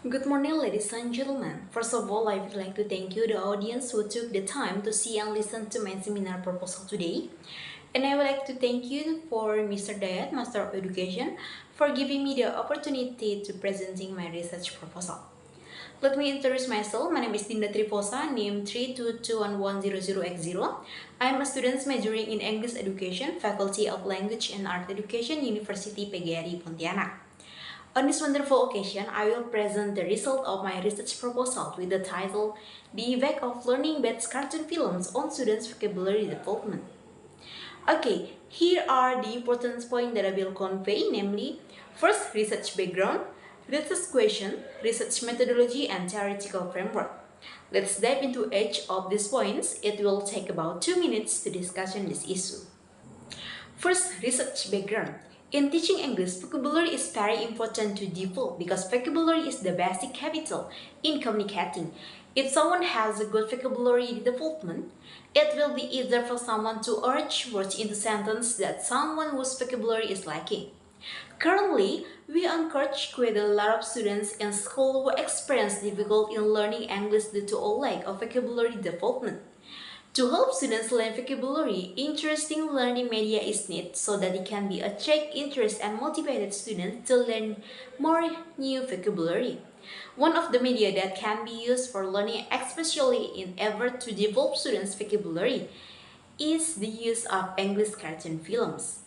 Good morning, ladies and gentlemen. First of all, I would like to thank you, the audience, who took the time to see and listen to my seminar proposal today. And I would like to thank you for Mr. Dayat, Master of Education, for giving me the opportunity to presenting my research proposal. Let me introduce myself. My name is Dinda Triposa, name 3221100X0. I am a student majoring in English Education, Faculty of Language and Art Education, University PGRI Pontianak. On this wonderful occasion, I will present the result of my research proposal with the title, The Effect of Learning Bad Cartoon Films on Students' Vocabulary Development. Okay, here are the important points that I will convey, namely, first, research background, research question, research methodology, and theoretical framework. Let's dive into each of these points. It will take about 2 minutes to discuss this issue. First, research background. In teaching English, vocabulary is very important to develop because vocabulary is the basic capital in communicating. If someone has a good vocabulary development, it will be easier for someone to arrange words into sentence that someone whose vocabulary is lacking. Currently, we encourage quite a lot of students in school who experience difficulty in learning English due to a lack of vocabulary development. To help students learn vocabulary, interesting learning media is needed so that it can be attract interest and motivated students to learn more new vocabulary. One of the media that can be used for learning, especially in effort to develop students' vocabulary, is the use of English cartoon films.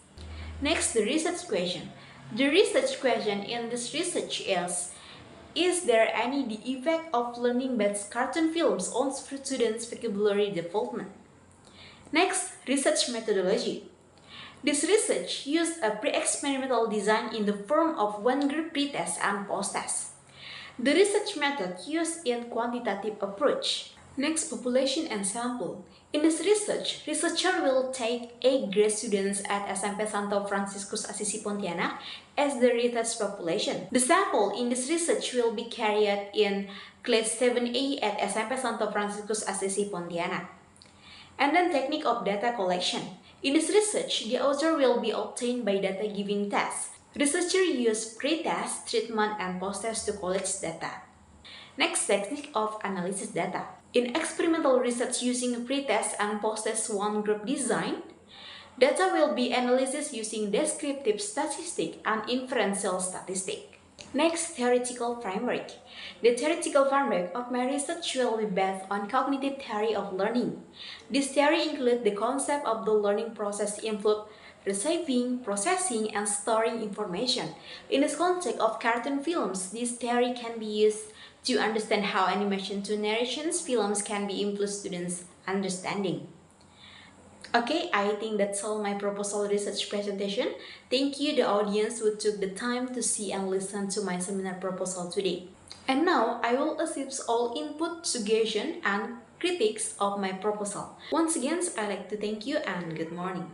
Next, the research question. The research question in this research is there any effect of learning bad cartoon films on students' vocabulary development? Next, research methodology. This research used a pre-experimental design in the form of one-group pretest and post-test. The research method used in quantitative approach. Next, population and sample. In this research, researcher will take 8 grade students at SMP Santo Franciscus Assisi Pontianak as the research population. The sample in this research will be carried in class 7A at SMP Santo Franciscus Assisi Pontianak. And then technique of data collection. In this research, the author will be obtained by data giving tests. Researcher use pre-test, treatment, and post-test to collect data. Next, technique of analysis data. In experimental research using pre-test and post-test one-group design, data will be analyzed using descriptive statistic and inferential statistic. Next, theoretical framework. The theoretical framework of my research will be based on cognitive theory of learning. This theory includes the concept of the learning process involved receiving, processing, and storing information. In this context of cartoon films, this theory can be used to understand how animation to narrations films can be influence students' understanding. Okay, I think that's all my proposal research presentation. Thank you, the audience who took the time to see and listen to my seminar proposal today. And now, I will accept all input, suggestion, and critiques of my proposal. Once again, I'd like to thank you and good morning.